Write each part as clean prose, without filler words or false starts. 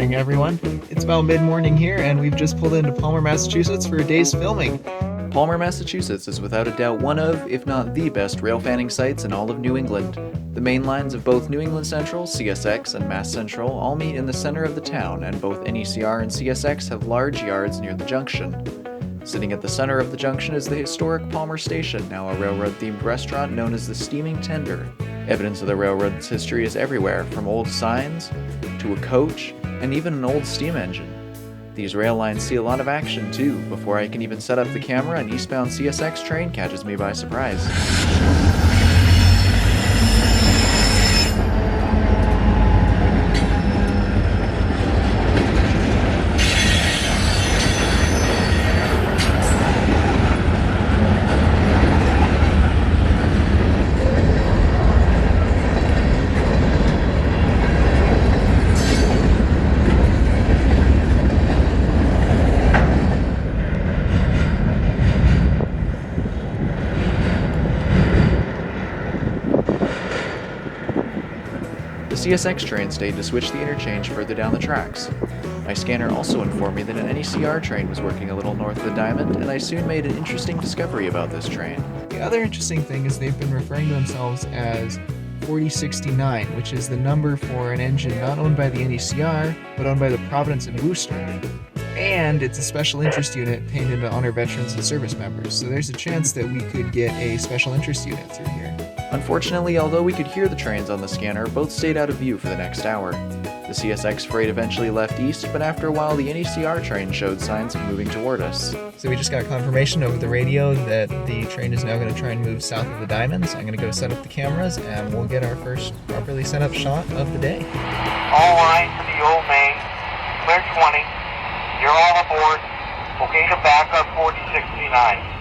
morning, everyone. It's about mid-morning here, and we've just pulled into Palmer, Massachusetts for a day's filming. Palmer, Massachusetts is without a doubt one of, if not the best railfanning sites in all of New England. The main lines of both New England Central, CSX, and Mass Central all meet in the center of the town, and both NECR and CSX have large yards near the junction. Sitting at the center of the junction is the historic Palmer Station, now a railroad-themed restaurant known as the Steaming Tender. Evidence of the railroad's history is everywhere, from old signs to a coach and even an old steam engine. These rail lines see a lot of action too. Before I can even set up the camera, an eastbound CSX train catches me by surprise. The CSX train stayed to switch the interchange further down the tracks. My scanner also informed me that an NECR train was working a little north of the Diamond, and I soon made an interesting discovery about this train. The other interesting thing is they've been referring to themselves as 4069, which is the number for an engine not owned by the NECR, but owned by the Providence and Worcester. And it's a special interest unit painted to honor veterans and service members, so there's a chance that we could get a special interest unit through here. Unfortunately, although we could hear the trains on the scanner, both stayed out of view for the next hour. The CSX freight eventually left east, but after a while the NECR train showed signs of moving toward us. So we just got confirmation over the radio that the train is now going to try and move south of the Diamonds. I'm going to go set up the cameras, and we'll get our first properly set up shot of the day. All lines to the old main, clear 20. You're all aboard. Okay to back up 4069.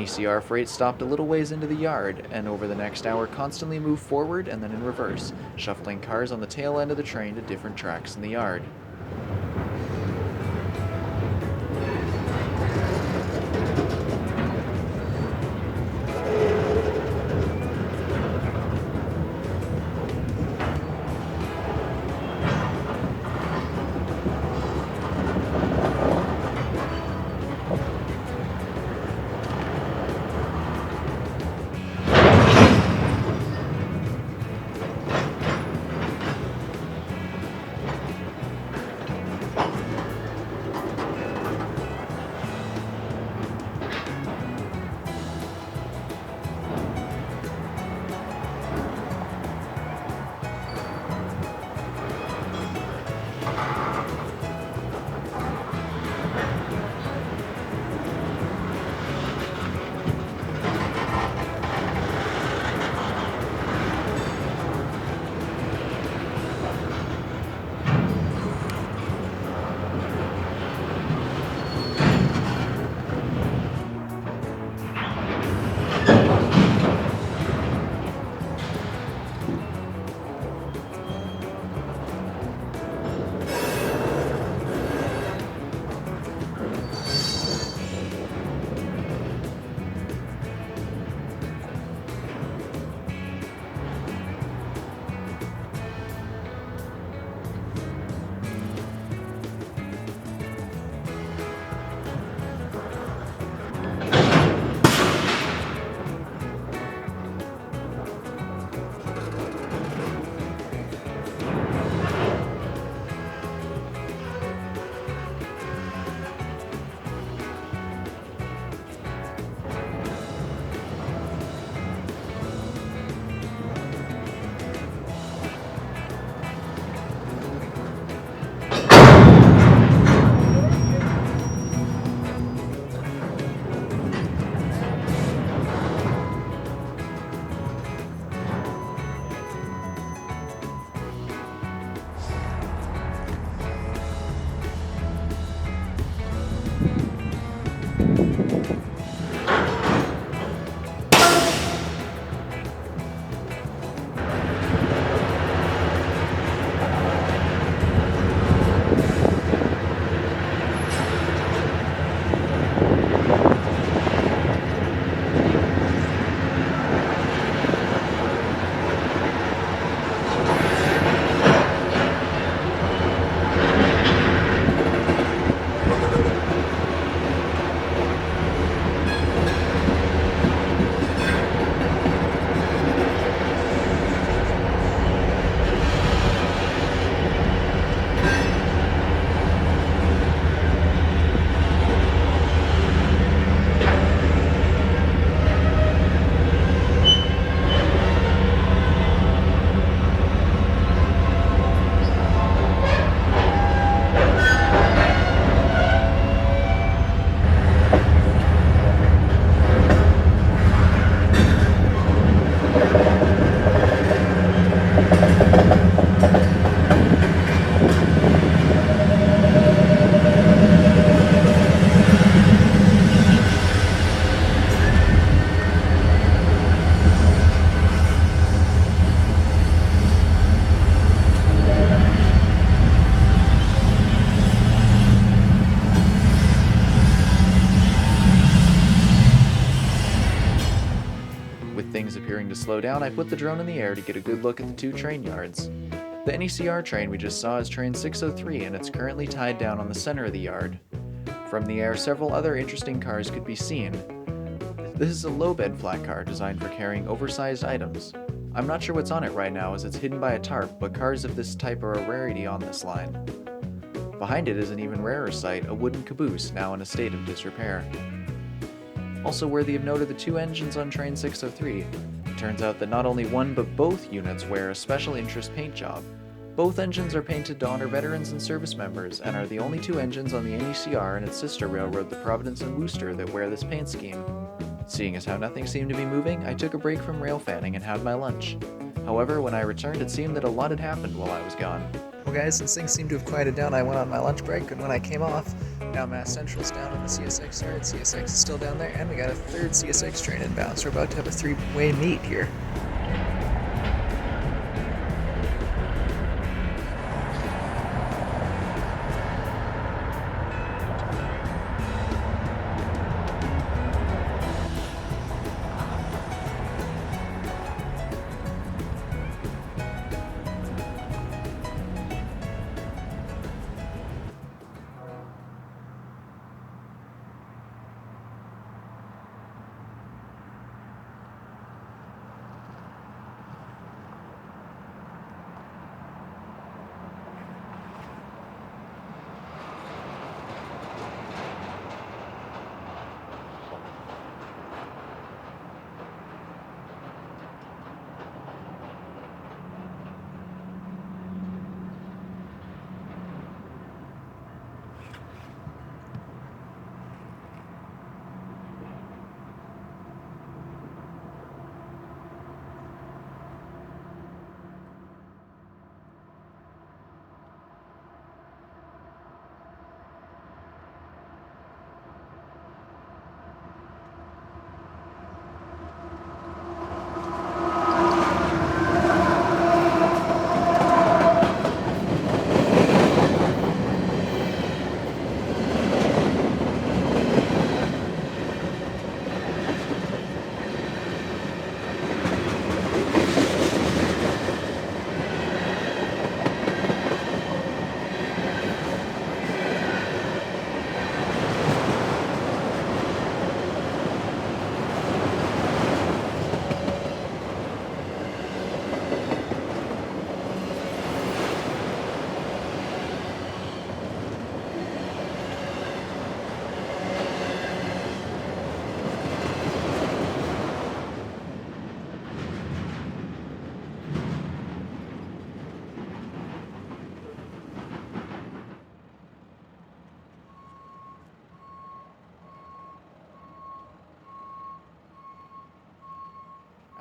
NECR freight stopped a little ways into the yard, and over the next hour constantly moved forward and then in reverse, shuffling cars on the tail end of the train to different tracks in the yard. Things appearing to slow down, I put the drone in the air to get a good look at the two train yards. The NECR train we just saw is train 603, and it's currently tied down on the center of the yard. From the air, several other interesting cars could be seen. This is a low-bed flat car designed for carrying oversized items. I'm not sure what's on it right now as it's hidden by a tarp, but cars of this type are a rarity on this line. Behind it is an even rarer sight, a wooden caboose now in a state of disrepair. Also worthy of note are the two engines on train 603. It turns out that not only one but both units wear a special interest paint job. Both engines are painted to honor veterans and service members, and are the only two engines on the NECR and its sister railroad, the Providence and Worcester, that wear this paint scheme. Seeing as how nothing seemed to be moving, I took a break from railfanning and had my lunch. However, when I returned, it seemed that a lot had happened while I was gone. Well guys, since things seem to have quieted down, I went on my lunch break, and when I came off, Now Mass Central's down in the CSX yard, CSX is still down there, and we got a third CSX train inbound, so we're about to have a three-way meet here.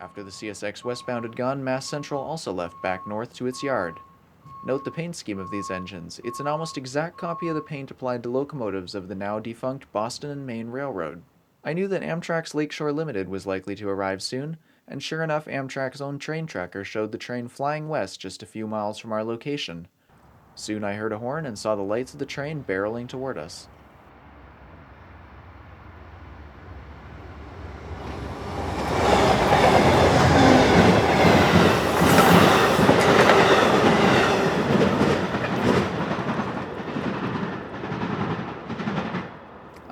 After the CSX westbound had gone, Mass Central also left back north to its yard. Note the paint scheme of these engines. It's an almost exact copy of the paint applied to locomotives of the now defunct Boston and Maine Railroad. I knew that Amtrak's Lakeshore Limited was likely to arrive soon, and sure enough, Amtrak's own train tracker showed the train flying west just a few miles from our location. Soon I heard a horn and saw the lights of the train barreling toward us.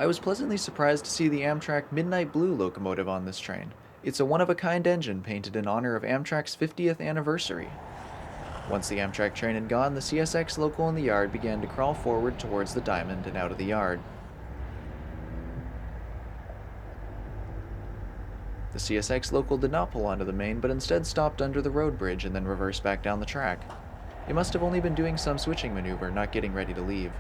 I was pleasantly surprised to see the Amtrak Midnight Blue locomotive on this train. It's a one-of-a-kind engine painted in honor of Amtrak's 50th anniversary. Once the Amtrak train had gone, the CSX local in the yard began to crawl forward towards the diamond and out of the yard. The CSX local did not pull onto the main, but instead stopped under the road bridge and then reversed back down the track. It must have only been doing some switching maneuver, not getting ready to leave.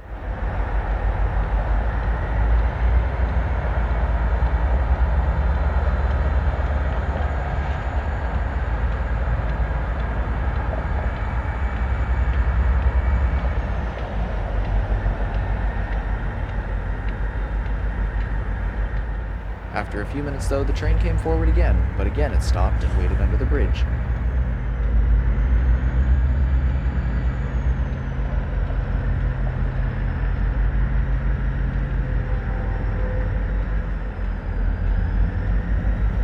After a few minutes, though, the train came forward again, but again it stopped and waited under the bridge.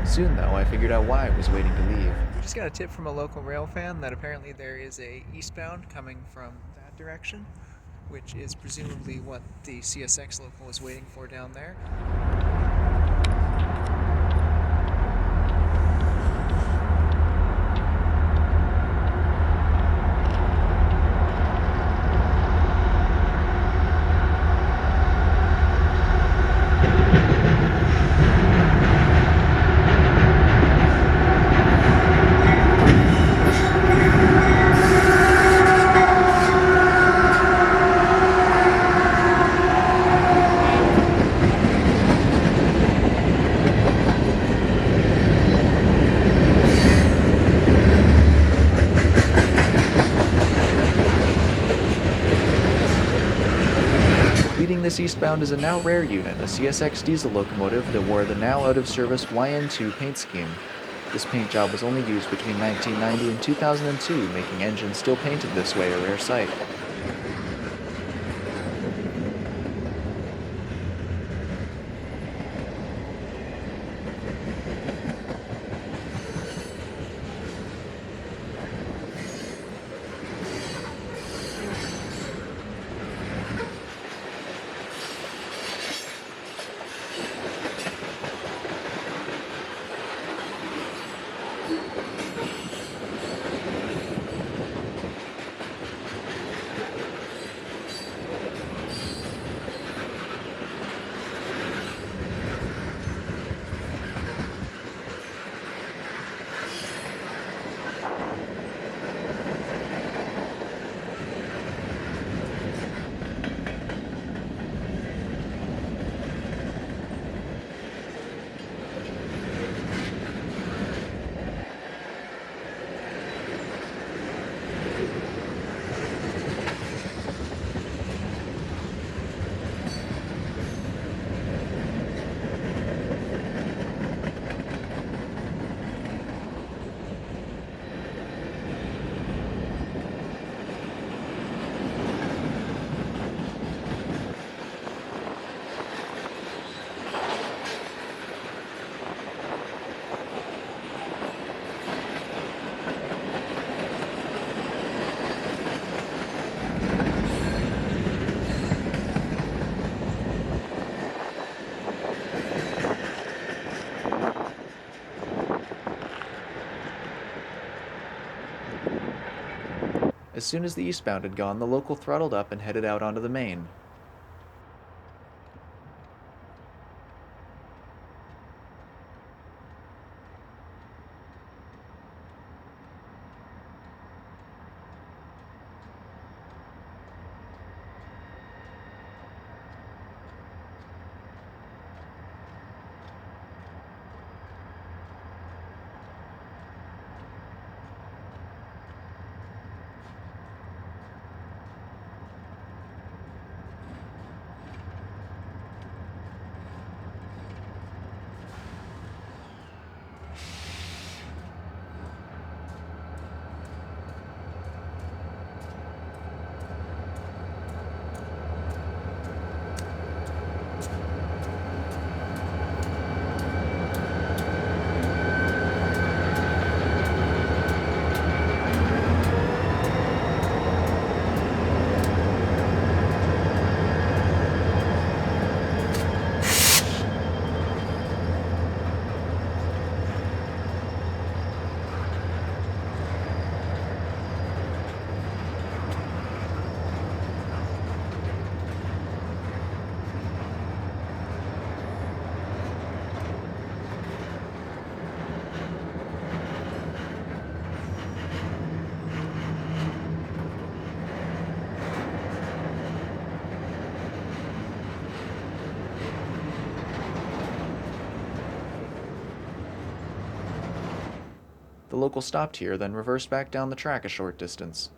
Soon, though, I figured out why it was waiting to leave. We just got a tip from a local rail fan that apparently there is a eastbound coming from that direction, which is presumably what the CSX local is waiting for down there. this eastbound is a now rare unit, a CSX diesel locomotive that wore the now out-of-service YN2 paint scheme. This paint job was only used between 1990 and 2002, making engines still painted this way a rare sight. As soon as the eastbound had gone, the local throttled up and headed out onto the main. The local stopped here, then reversed back down the track a short distance.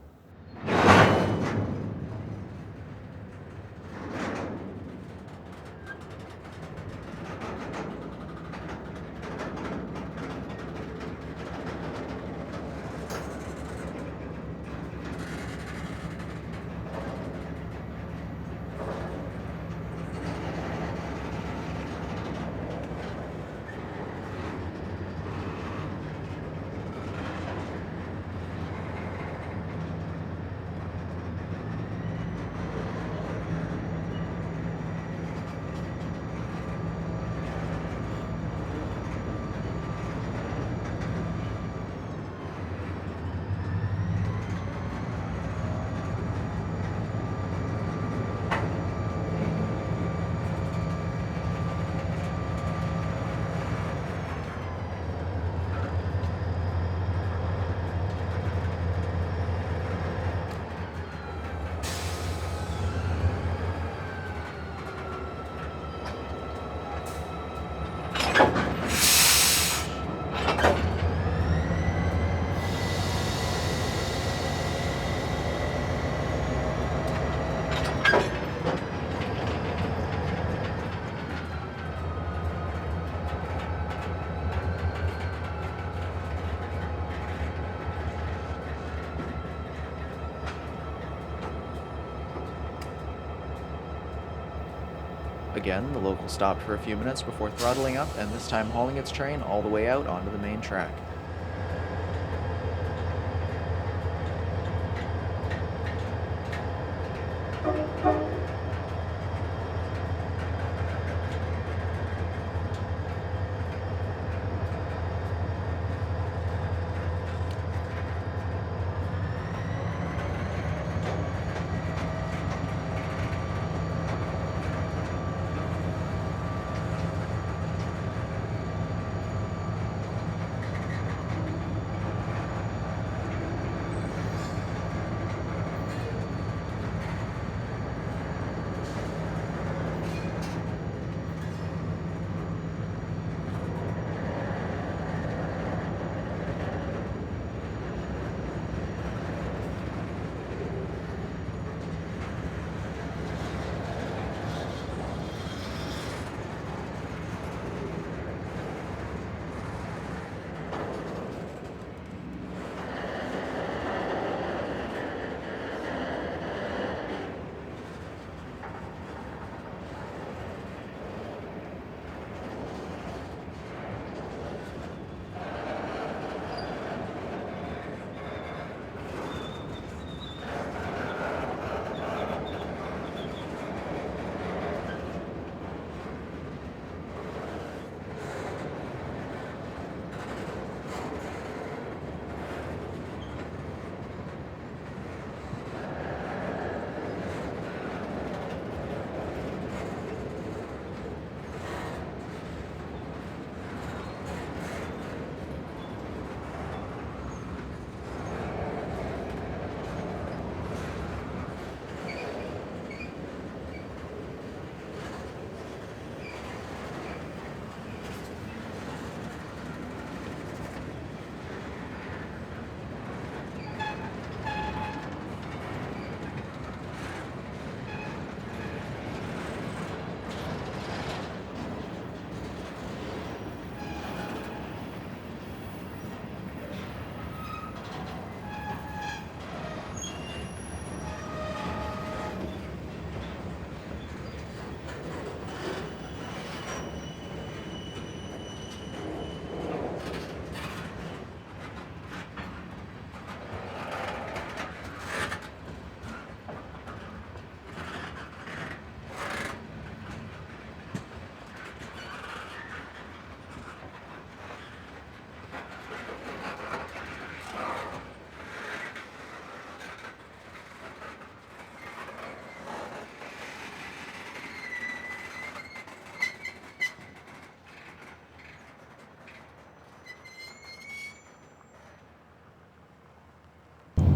Again, the local stopped for a few minutes before throttling up and this time hauling its train all the way out onto the main track.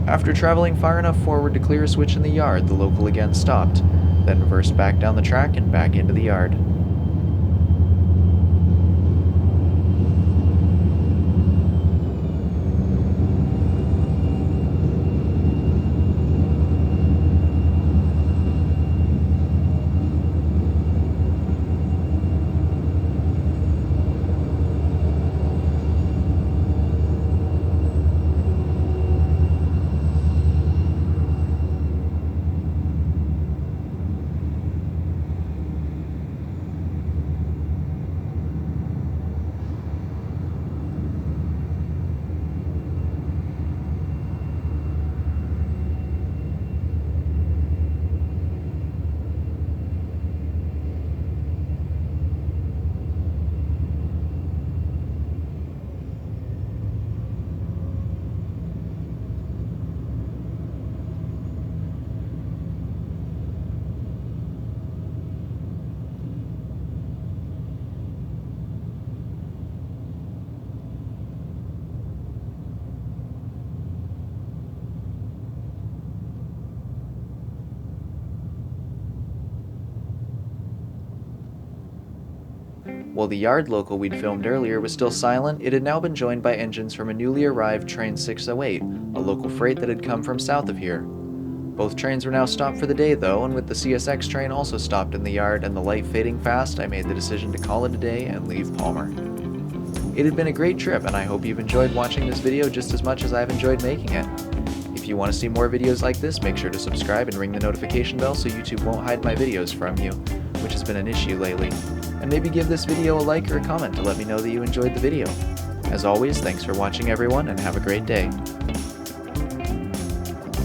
After traveling far enough forward to clear a switch in the yard, the local again stopped, then reversed back down the track and back into the yard. While the yard local we'd filmed earlier was still silent, it had now been joined by engines from a newly arrived Train 608, a local freight that had come from south of here. Both trains were now stopped for the day though, and with the CSX train also stopped in the yard and the light fading fast, I made the decision to call it a day and leave Palmer. It had been a great trip, and I hope you've enjoyed watching this video just as much as I've enjoyed making it. If you want to see more videos like this, make sure to subscribe and ring the notification bell so YouTube won't hide my videos from you. which has been an issue lately, and maybe give this video a like or a comment to let me know that you enjoyed the video. As always, thanks for watching everyone, and have a great day.